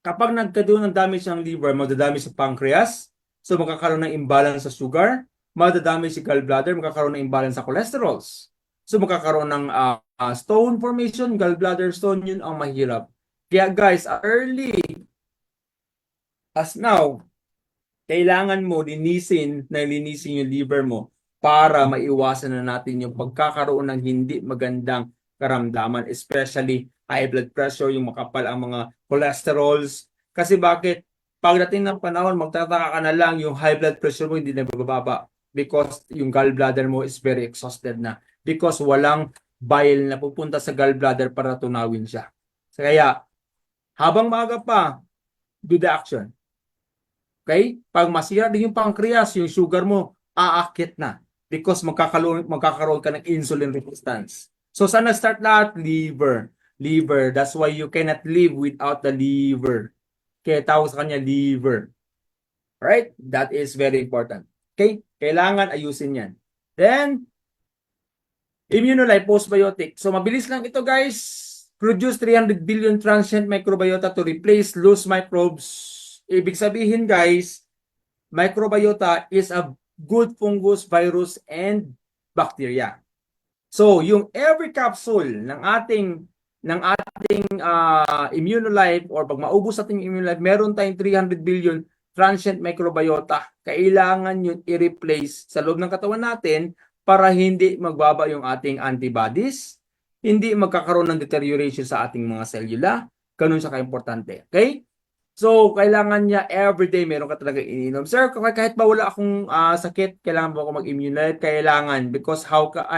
kapag nagkaroon ng damage ng liver, magdadamage sa pancreas. So, magkakaroon ng imbalance sa sugar. Magdadamage sa gallbladder, magkakaroon ng imbalance sa cholesterols. So, magkakaroon ng stone formation, gallbladder stone, yun ang mahirap. Kaya guys, early as now, kailangan mo linisin yung liver mo para maiwasan na natin yung pagkakaroon ng hindi magandang karamdaman, especially high blood pressure, yung makapal ang mga cholesterols. Kasi bakit? Pagdating ng panahon, magtataka ka na lang yung high blood pressure mo hindi na bababa because yung gallbladder mo is very exhausted na because walang bile na pupunta sa gallbladder para tunawin siya. Kaya, habang maaga pa, do the action. Okay? Pag masira din yung pancreas, yung sugar mo, aakit na because magkakaroon ka ng insulin resistance. So, saan na-start lahat? Liver. Liver. That's why you cannot live without the liver. Kaya tawag sa kanya liver. Right? That is very important. Okay? Kailangan ayusin yan. Then, Immunolife postbiotic. So, mabilis lang ito, guys. Produce 300 billion transient microbiota to replace loose microbes. Ibig sabihin, guys, microbiota is a good fungus, virus, and bacteria. So, yung every capsule ng ating Immunolife or pag maubos natin yung Immunolife, meron tayong 300 billion transient microbiota. Kailangan yun i-replace sa loob ng katawan natin para hindi magbaba yung ating antibodies, hindi magkakaroon ng deterioration sa ating mga selula. Ganun siya ka-importante. Okay? So, kailangan niya everyday meron ka talaga iniinom. Sir, kahit ba wala akong sakit, kailangan ba ako mag-immunite? Kailangan. Because how can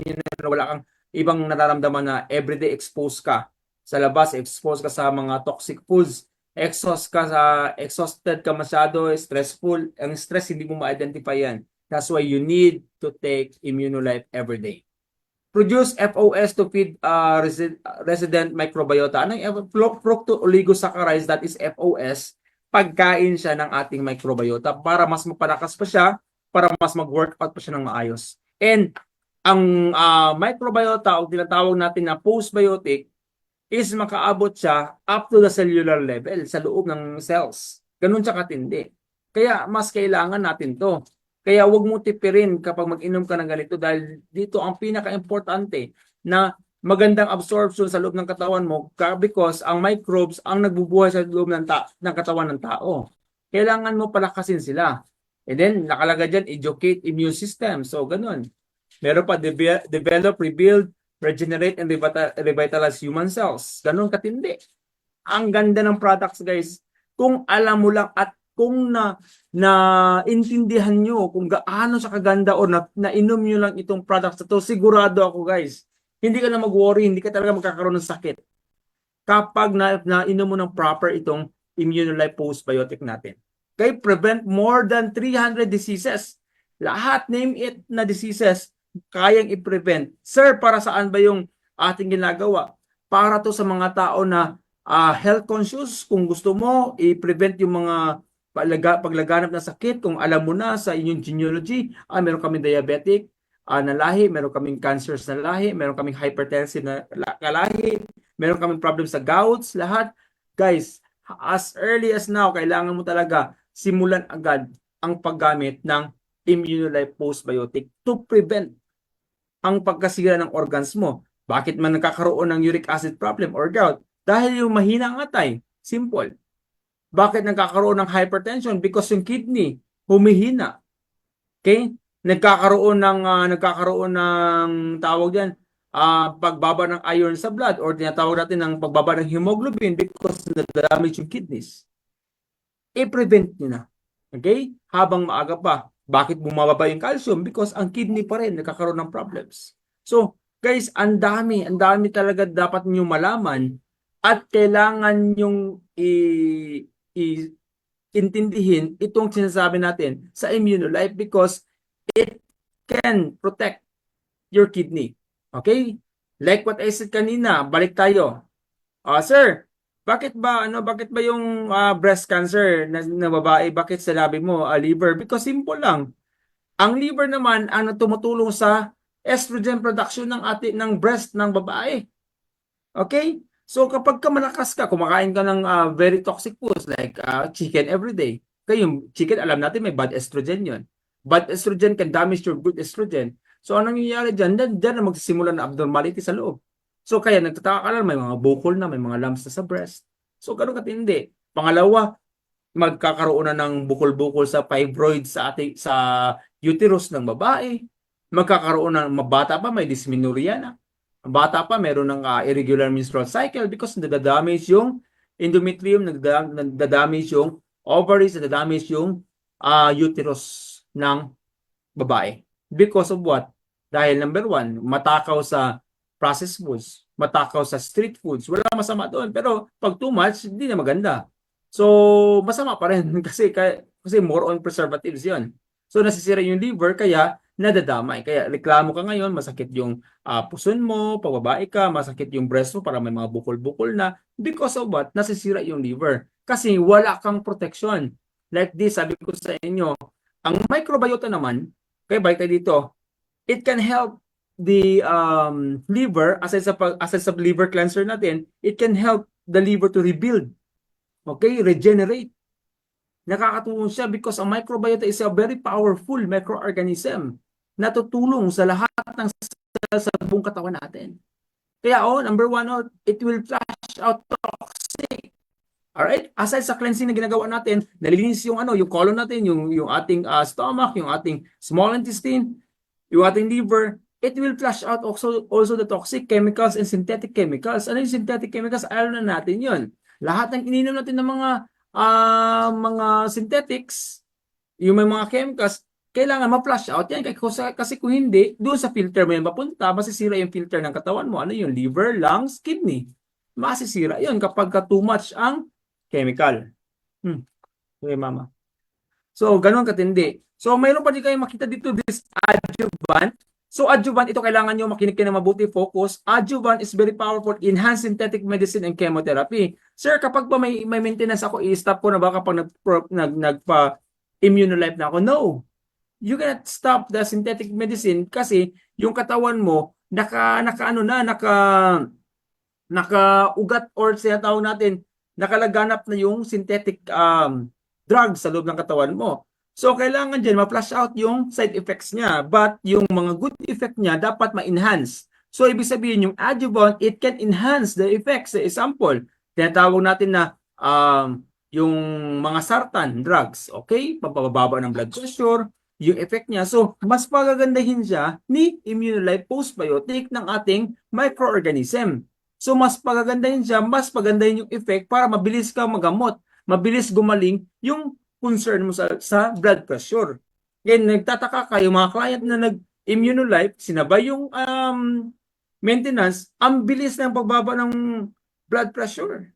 you know, wala kang ibang nararamdaman na everyday exposed ka sa labas, exposed ka sa mga toxic foods, exhausted ka masyado, stressful. Ang stress, hindi mo ma-identify yan. That's why you need to take Immunolife every day. Produce FOS to feed resident microbiota. Anong fructooligosaccharides, that is FOS, pagkain siya ng ating microbiota para mas mapalakas pa siya, para mas mag-workout pa siya ng maayos. And ang microbiota o tinatawag natin na postbiotic is makaabot siya up to the cellular level sa loob ng cells. Ganun siya katindi. Kaya mas kailangan natin to. Kaya wag mo tipirin kapag mag-inom ka ng ganito dahil dito ang pinaka-importante na magandang absorption sa loob ng katawan mo because ang microbes ang nagbubuhay sa loob ng katawan ng tao. Kailangan mo palakasin sila. And then, nakalagay dyan, educate immune system. So, ganun. Meron pa, develop, rebuild, regenerate, and revitalize human cells. Ganun katindi. Ang ganda ng products, guys. Kung alam mo lang at kung intindihan nyo kung gaano sa kaganda o nainom nyo lang itong products na to, sigurado ako, guys, hindi ka na mag-worry, hindi ka talaga magkakaroon ng sakit. kapag nainom mo ng proper itong Immunolife postbiotic natin. Okay, prevent more than 300 diseases. Lahat, name it na diseases, kayang i-prevent. Sir, para saan ba yung ating ginagawa? Para to sa mga tao na health conscious, kung gusto mo, i-prevent yung mga paglaganap ng sakit, kung alam mo na sa inyong genealogy, meron kaming diabetic na lahi, meron kaming cancers na lahi, meron kaming hypertensive na lahi, meron kaming problem sa gouts, lahat. Guys, as early as now, kailangan mo talaga simulan agad ang paggamit ng Immunolife postbiotic to prevent ang pagkasira ng organs mo. Bakit man nagkakaroon ng uric acid problem or gout? Dahil yung mahina ang atay. Simple. Bakit nagkakaroon ng hypertension? Because yung kidney humihina. Okay? Nagkakaroon ng tawag diyan, pagbaba ng iron sa blood or tinatawag natin ng pagbaba ng hemoglobin because na-damage yung kidneys. I-prevent nyo na. Okay? Habang maaga pa. Bakit bumababa yung calcium? Because ang kidney pa rin nagkakaroon ng problems. So, guys, ang dami talaga dapat nyo malaman at kailangan nyong intindihin itong sinasabi natin sa Immunolife because it can protect your kidney. Okay? Like what I said kanina, balik tayo. Sir, bakit ba yung breast cancer na babae, bakit sinabi mo liver? Because simple lang. Ang liver naman ang tumutulong sa estrogen production ng breast ng babae. Okay? So kapag malakas ka, kumakain ka ng very toxic foods like chicken every day. Yung chicken, alam natin may bad estrogen 'yon. Bad estrogen can damage your good estrogen. So anong nangyayari diyan? Diyan na magsisimula na abnormality sa loob. So kaya nagtataka ka lang, may mga bukol na, may mga lumps na sa breast. So ganun katindi. Pangalawa, magkakaroon na ng bukol-bukol sa fibroid sa uterus ng babae. Magkakaroon ng mabata pa, may dysmenorrhea na. Bata pa, meron ng irregular menstrual cycle because nadadamage yung endometrium, nadadamage yung ovaries, nadadamage yung uterus ng babae. Because of what? Dahil number one, matakaw sa processed foods, matakaw sa street foods. Wala masama doon. Pero pag too much, hindi na maganda. So, masama pa rin kasi more on preservatives yon. So, nasisira yung liver, kaya nadadamay. Kaya reklamo ka ngayon, masakit yung puson mo, pag babae ka, masakit yung breast mo, para may mga bukol-bukol na. Because of what? Nasisira yung liver. Kasi wala kang protection. Like this, sabi ko sa inyo, ang microbiota naman, kaya balik tayo dito, it can help the liver, aside sa liver cleanser natin, it can help the liver to rebuild. Okay? Regenerate. Nakakatulong siya because ang microbiota is a very powerful microorganism na tutulong sa lahat ng cells sa buong katawan natin. Kaya number one, it will flush out toxic. Alright? Aside sa cleansing na ginagawa natin, nalilinis yung yung colon natin, yung ating stomach, yung ating small intestine, yung ating liver, it will flush out also the toxic chemicals and synthetic chemicals. Ano yung synthetic chemicals? Alam na natin yun. Lahat ng ininom natin ng mga synthetics, yung may mga chemicals, kailangan ma-flush out yan. Kasi kung hindi, doon sa filter mo yan mapunta, masisira yung filter ng katawan mo. Ano yung liver, lungs, kidney. Masisira yun kapag too much ang chemical. Okay, mama. So, ganun katindi. So, mayroon pa din kayo makita dito, this adjuvant. So, adjuvant, ito kailangan nyo makinig kayo na mabuti, focus. Adjuvant is very powerful, enhanced synthetic medicine and chemotherapy. Sir, kapag ba may maintenance ako, i-stop ko na ba kapag nagpa-Immunolife na ako? No. You cannot stop the synthetic medicine kasi yung katawan mo, nakaugat or sinatawag natin, nakalaganap na yung synthetic drugs sa loob ng katawan mo. So, kailangan dyan ma-flush out yung side effects niya. But yung mga good effect niya dapat ma-enhance. So, ibig sabihin yung adjuvant, it can enhance the effects. Sa example, tinatawag natin na yung mga sartan drugs. Okay? Pampababa ng blood pressure, yung effect niya. So, mas pagagandahin siya ni Immunolife postbiotic ng ating microorganism. So, mas pagagandahin siya, mas pagandahin yung effect para mabilis ka magamot, mabilis gumaling yung concern mo sa blood pressure. Ngayon, nagtataka kayo, mga client na nag-Immunolife, sinabay yung maintenance, ang bilis ng pagbaba ng blood pressure.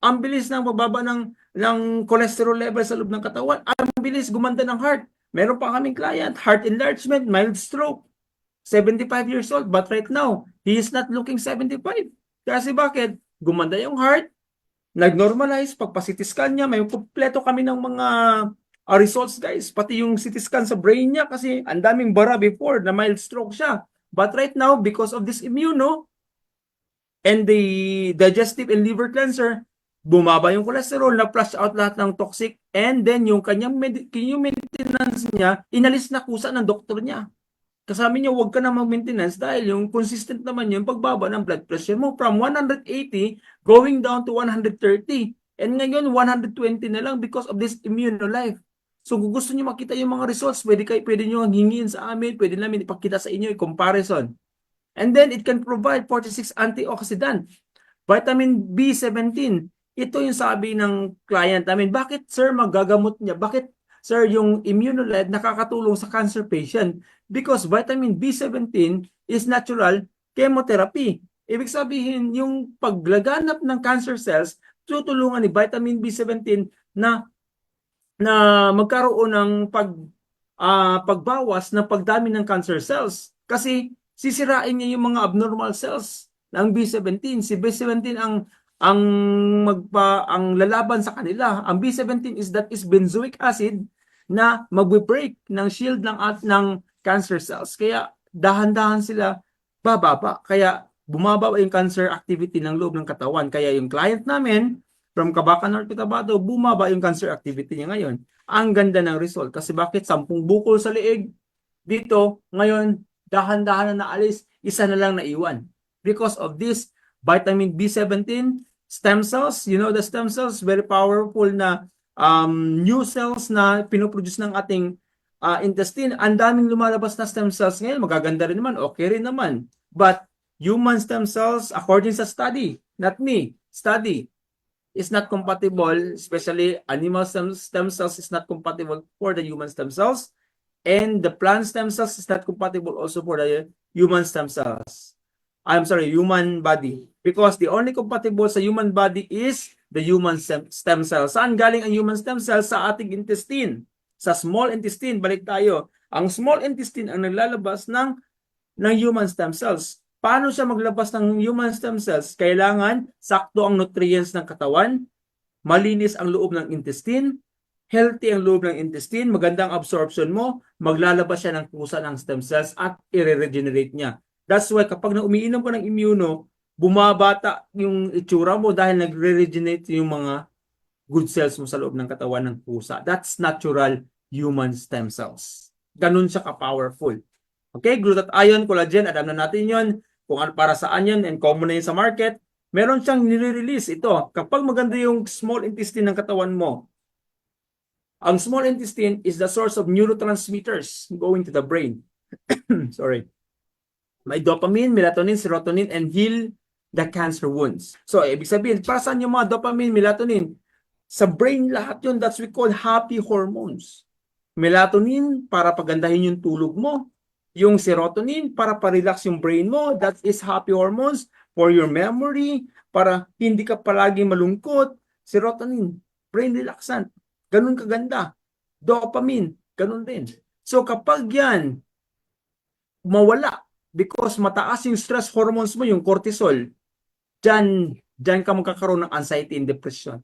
Ang bilis ng pagbaba ng cholesterol level sa loob ng katawan. Ang bilis gumanda ng heart. Meron pa kaming client, heart enlargement, mild stroke. 75 years old, but right now, he is not looking 75. Kasi bakit? Gumanda yung heart, nag-normalize, pagpa-CT scan niya, may kumpleto kami ng mga results guys, pati yung CT scan sa brain niya kasi ang daming bara before na mild stroke siya. But right now, because of this immuno and the digestive and liver cleanser, bumaba yung cholesterol, na-flush out lahat ng toxic, and then yung kanyang yung maintenance niya, inalis na kusa ng doktor niya. Kasabi niya, huwag ka na mag-maintenance dahil yung consistent naman yung pagbaba ng blood pressure mo from 180 going down to 130. And ngayon, 120 na lang because of this immunolife. So kung gusto niyo makita yung mga results, pwede niyo hingin sa amin, pwede namin ipakita sa inyo yung comparison. And then it can provide 46 antioxidant, vitamin B17. Ito yung sabi ng client namin, bakit sir magagamot niya? Bakit sir yung immunolite nakakatulong sa cancer patient? Because vitamin B17 is natural chemotherapy. Ibig sabihin, yung paglaganap ng cancer cells, tutulungan ni vitamin B17 na magkaroon ng pagbawas ng pagdami ng cancer cells. Kasi sisirain niya yung mga abnormal cells ng B17. Si B17 ang lalaban sa kanila. Ang B17 is benzoic acid na magbe-break ng shield ng cancer cells. Kaya dahan-dahan sila bababa. Kaya bumaba yung cancer activity ng loob ng katawan. Kaya yung client namin from Cabacan, North Cotabato, bumaba yung cancer activity niya ngayon. Ang ganda ng result. Kasi bakit 10 bukol sa liig dito, ngayon dahan-dahan na naalis, isa na lang naiwan. Because of this vitamin B17, stem cells, you know the stem cells, very powerful na new cells na pinoproduce ng ating intestine. Ang daming lumalabas na stem cells ngayon, magaganda rin naman, okay rin naman. But human stem cells, according sa study, not me, study, is not compatible, especially animal stem cells is not compatible for the human stem cells, and the plant stem cells is not compatible also for the human stem cells. I'm sorry, human body. Because the only compatible sa human body is the human stem cells. Saan galing ang human stem cells? Sa ating intestine. Sa small intestine, balik tayo. Ang small intestine ang naglalabas ng human stem cells. Paano siya maglabas ng human stem cells? Kailangan sakto ang nutrients ng katawan, malinis ang loob ng intestine, healthy ang loob ng intestine, magandang absorption mo, maglalabas siya ng kusa ng stem cells at i-regenerate niya. That's why kapag umiinom ko ng immuno, bumabata yung itsura mo dahil nagre-regenerate yung mga good cells mo sa loob ng katawan ng pusa. That's natural human stem cells. Ganun siya ka-powerful. Okay, glutathione, ion, collagen, alam na natin yon kung para saan yan and common na yun sa market. Meron siyang nire-release ito. Kapag maganda yung small intestine ng katawan mo, ang small intestine is the source of neurotransmitters going to the brain. Sorry. May dopamine, melatonin, serotonin, and heal the cancer wounds. So, ibig sabihin, para saan yung mga dopamine, melatonin? Sa brain lahat yun, that's we call happy hormones. Melatonin, para pagandahin yung tulog mo. Yung serotonin, para pa-relax yung brain mo. That is happy hormones for your memory, para hindi ka palagi malungkot. Serotonin, brain relaxant. Ganun kaganda. Dopamine, ganun din. So, kapag yan, mawala, because mataas yung stress hormones mo, yung cortisol, dyan ka magkakaroon ng anxiety and depression.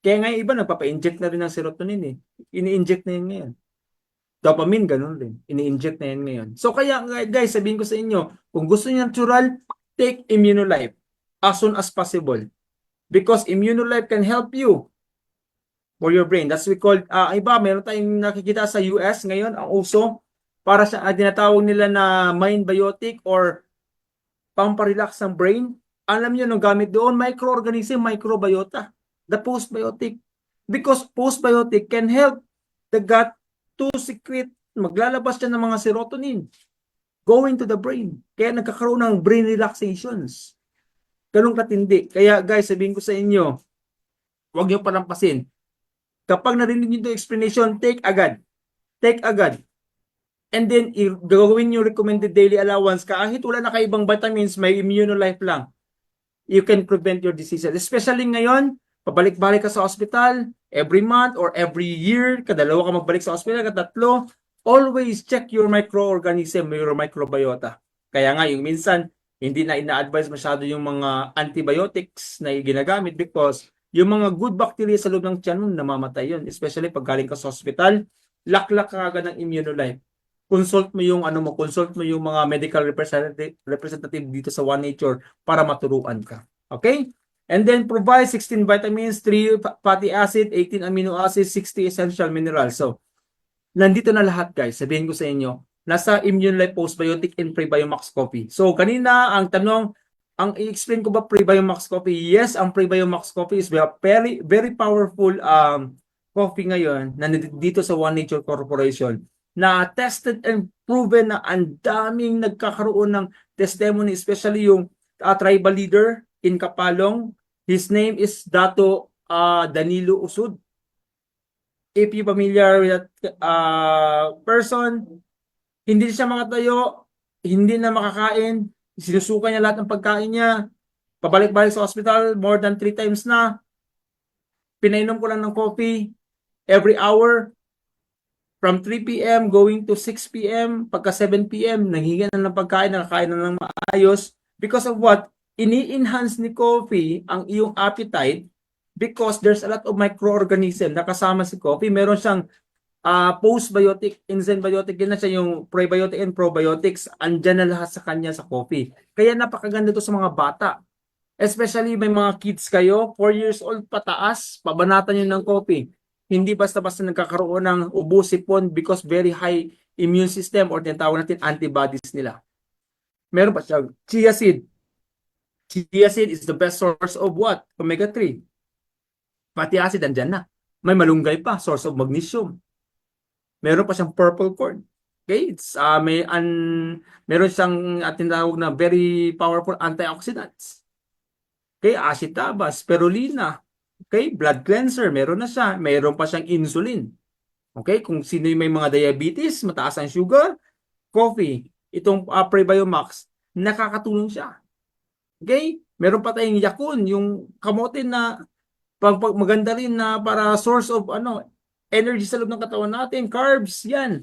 Kaya ngayon iba, nagpapa-inject na rin ng serotonin eh. Ini-inject na yun ngayon. Dopamine, ganun rin. Ini-inject na yan ngayon. So kaya guys, sabihin ko sa inyo, kung gusto niyo natural, take Immunolife as soon as possible. Because Immunolife can help you for your brain. That's we call, iba, meron tayong nakikita sa US ngayon, ang uso, para sa tinatawag nila na mind biotic or pamparelax ng brain. Alam niyo nung gamit doon, microorganism, microbiota, the postbiotic. Because postbiotic can help the gut to secrete, maglalabas siya ng mga serotonin going to the brain. Kaya nagkakaroon ng brain relaxations. Ganun katindi. Kaya guys, sabihin ko sa inyo, huwag niyo palampasin. Kapag narinig niyo yung explanation, take agad. Take agad. And then, gagawin yung recommended daily allowance. Kahit wala na kaibang vitamins, may Immunolife lang. you can prevent your diseases. Especially ngayon, pabalik-balik ka sa hospital, every month or every year, kadalawa ka magbalik sa hospital, katatlo, always check your microorganism, your microbiota. Kaya nga, yung minsan, hindi na ina-advise masyado yung mga antibiotics na ginagamit because yung mga good bacteria sa loob ng tiyan mo, namamatay yun. Especially pag galing ka sa hospital, laklak ka agad ng Immunolife. Consult mo yung consult mo yung mga medical representative dito sa One Nature para maturuan ka. Okay? And then provide 16 vitamins, 3 fatty acid, 18 amino acids, 60 essential minerals. So, nandito na lahat guys. Sabihin ko sa inyo, nasa Immunolife Postbiotic and Prebiomax Coffee. So, kanina ang tanong, ang i-explain ko ba Prebiomax Coffee? Yes, ang Prebiomax Coffee is very, very powerful coffee ngayon na dito sa One Nature Corporation na tested and proven na ang daming nagkakaroon ng testimony, especially yung tribal leader in Kapalong. His name is Dato Danilo Usud. If you familiar with that person, hindi siya makatayo, hindi na makakain, sinusuka niya lahat ng pagkain niya, pabalik-balik sa hospital, more than 3 times na, pinainom ko lang ng coffee, every hour, from 3 p.m. going to 6 p.m., pagka 7 p.m., nanghihinga na ng pagkain, nakakain na ng maayos. Because of what? Ini-enhance ni coffee ang iyong appetite because there's a lot of microorganism na kasama si coffee. Meron siyang postbiotic, enzymbiotic, yun na siya yung prebiotic and probiotics. Andyan na lahat sa kanya sa coffee. Kaya napakaganda to sa mga bata. Especially may mga kids kayo, 4 years old pataas, pabanatan nyo ng coffee. Hindi basta-basta nagkakaroon ng ubo, sipon because very high immune system or tinatawag natin antibodies nila. Meron pa siya, chia seed. Chia seed is the best source of what? Omega-3. Fatty acid, andyan na. May malunggay pa, source of magnesium. Meron pa siyang purple corn. Okay? It's, meron siyang tinatawag na very powerful antioxidants. Okay? Ashitaba, spirulina. Okay, blood cleanser, meron na siya. Meron pa siyang insulin. Okay, kung sino yung may mga diabetes, mataas ang sugar, coffee, itong Prebiomax, nakakatulong siya. Okay, meron pa tayong yakun, yung kamote na maganda rin na para source of energy sa loob ng katawan natin, carbs, yan.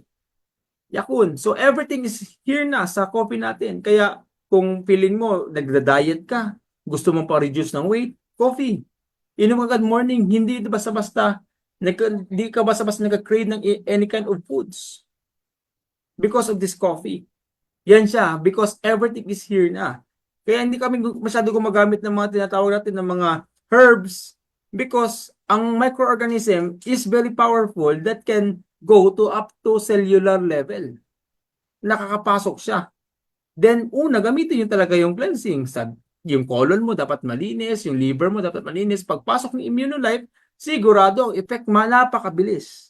Yakun. So everything is here na sa coffee natin. Kaya kung feeling mo, nagda-diet ka, gusto mong pa-reduce ng weight, coffee. Inom agad morning, hindi basta-basta nagka-crave ng any kind of foods because of this coffee. Yan siya, because everything is here na. Kaya hindi kami masyado gumagamit ng mga tinatawag natin ng mga herbs because ang microorganism is very powerful that can go to up to cellular level. Nakakapasok siya. Then, gamitin nyo talaga yung cleansing. Yung colon mo dapat malinis, yung liver mo dapat malinis. Pagpasok ng Immunolife, sigurado ang effect napakabilis.